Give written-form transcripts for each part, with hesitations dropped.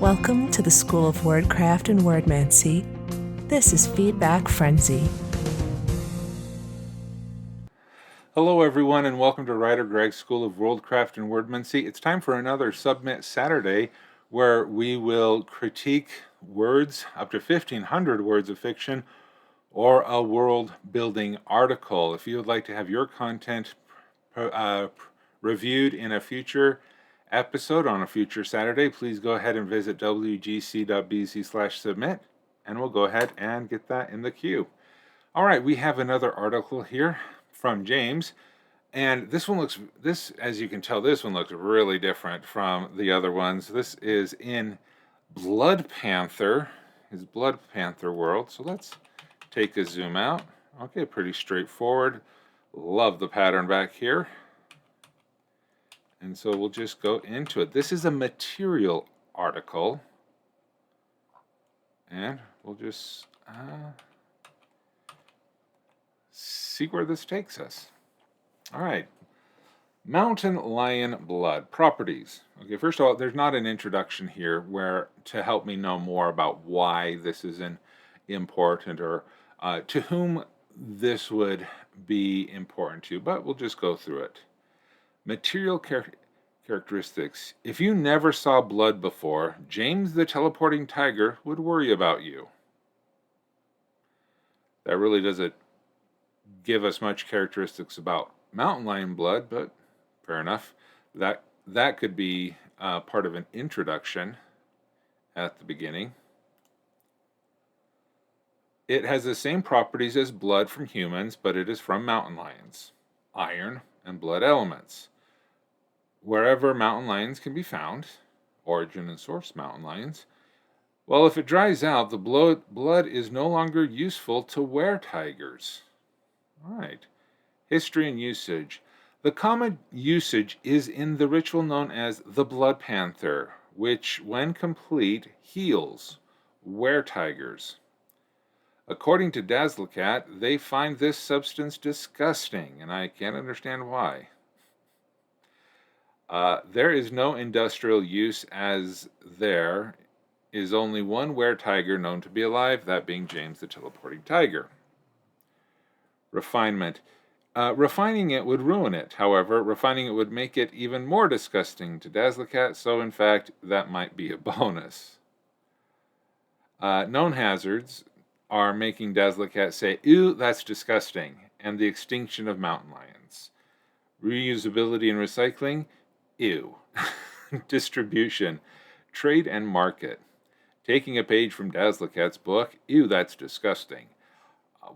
Welcome to the School of Worldcraft and Worldmancy. This is Feedback Frenzy. Hello everyone and welcome to WriterGreg School of Worldcraft and Worldmancy. It's time for another Submit Saturday where we will critique words, up to 1,500 words of fiction, or a world-building article. If you would like to have your content reviewed in a future episode on a future Saturday, please go ahead and visit wgc.bc/submit and we'll go ahead and get that in the queue. All right, we have another article here from James, and this, as you can tell, this one looks really different from the other ones. This is in Blood Panther, his Blood Panther world. So let's take a zoom out. Okay, pretty straightforward. Love the pattern back here. And so we'll just go into it. This is a material article. And we'll just see where this takes us. All right. Mountain lion blood. Properties. Okay, first of all, there's not an introduction here where to help me know more about why this is important or to whom this would be important to, but we'll just go through it. Material characteristics. If you never saw blood before, James the teleporting tiger would worry about you. That really doesn't give us much characteristics about mountain lion blood, but fair enough. That could be part of an introduction at the beginning. It has the same properties as blood from humans, but it is from mountain lions, iron, and blood elements. Wherever mountain lions can be found, origin and source mountain lions, well, if it dries out, the blood is no longer useful to were-tigers. All right. History and usage. The common usage is in the ritual known as the Blood Panther, which, when complete, heals were-tigers. According to Dazzlecat, they find this substance disgusting, and I can't understand why. There is no industrial use, as there is only one were-tiger known to be alive, that being James the teleporting tiger. Refinement. Refining it would ruin it. However, refining it would make it even more disgusting to Dazzlecat, so in fact, that might be a bonus. Known hazards are making Dazzlecat say, "Ew, that's disgusting," and the extinction of mountain lions. Reusability and recycling, ew. Distribution, trade and market. Taking a page from Dazzlecat's book, ew, that's disgusting.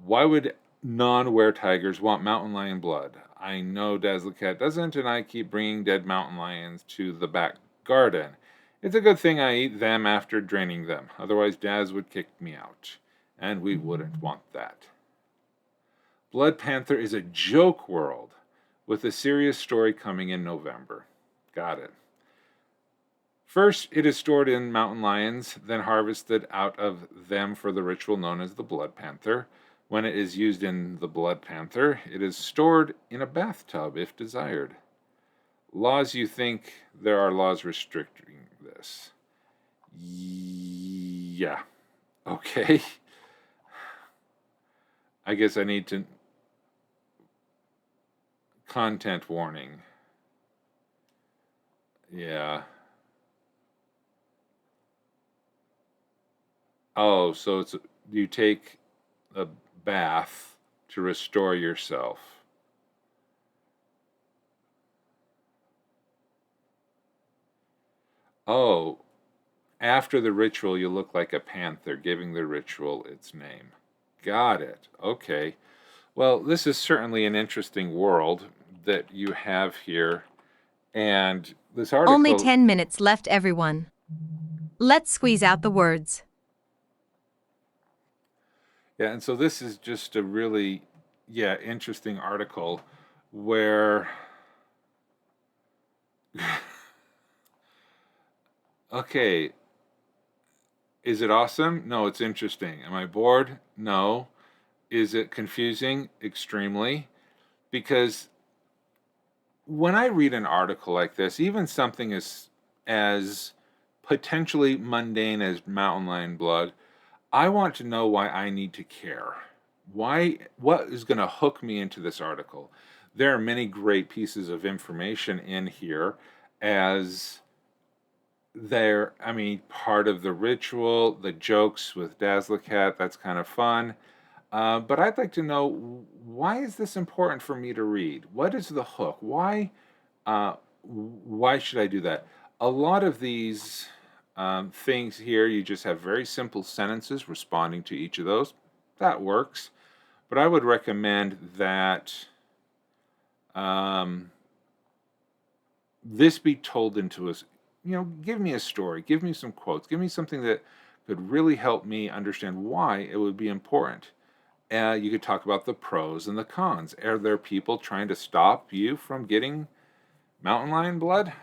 Why would non-were-tigers want mountain lion blood? I know Dazzlecat doesn't, and I keep bringing dead mountain lions to the back garden. It's a good thing I eat them after draining them, otherwise Daz would kick me out, and we wouldn't want that. Blood Panther is a joke world, with a serious story coming in November. Got it. First, it is stored in mountain lions, then harvested out of them for the ritual known as the Blood Panther. When it is used in the Blood Panther, it is stored in a bathtub if desired. Laws. You think there are laws restricting this? Yeah. Okay. I guess I need to... Content warning. Yeah. Oh, so it's you take a bath to restore yourself. Oh, after the ritual, you look like a panther, giving the ritual its name. Got it. Okay. Well, this is certainly an interesting world that you have here. And this article... Only 10 minutes left, everyone. Let's squeeze out the words. Yeah, and so this is just a really, interesting article where... Okay. Is it awesome? No, it's interesting. Am I bored? No. Is it confusing? Extremely. Because when I read an article like this, even something as potentially mundane as mountain lion blood, I want to know why I need to care. What is going to hook me into this article? There are many great pieces of information in here as part of the ritual, the jokes with Dazzlecat, that's kind of fun. But I'd like to know, why is this important for me to read? What is the hook? Why should I do that? A lot of these things here, you just have very simple sentences responding to each of those. That works. But I would recommend that this be told into us. Give me a story, give me some quotes, give me something that could really help me understand why it would be important. You could talk about the pros and the cons. Are there people trying to stop you from getting mountain lion blood?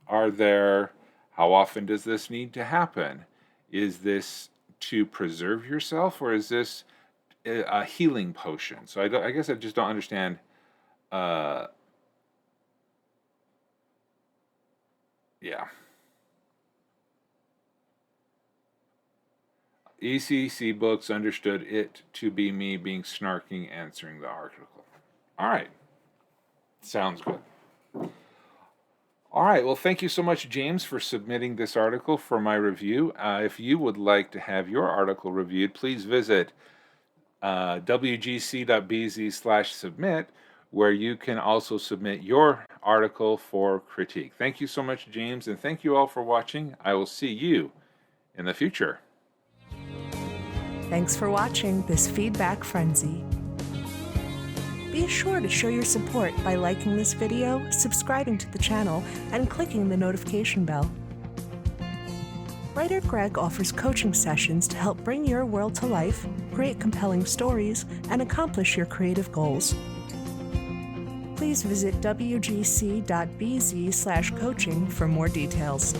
How often does this need to happen? Is this to preserve yourself, or is this a healing potion? So I guess I just don't understand. Yeah. ECC Books understood it to be me being snarking answering the article. All right. Sounds good. All right. Well, thank you so much, James, for submitting this article for my review. If you would like to have your article reviewed, please visit wgc.bz/submit, where you can also submit your article for critique. Thank you so much, James, and thank you all for watching. I will see you in the future. Thanks for watching this feedback frenzy. Be sure to show your support by liking this video, subscribing to the channel, and clicking the notification bell. WriterGreg offers coaching sessions to help bring your world to life, create compelling stories, and accomplish your creative goals. Please visit wgc.bz/coaching for more details.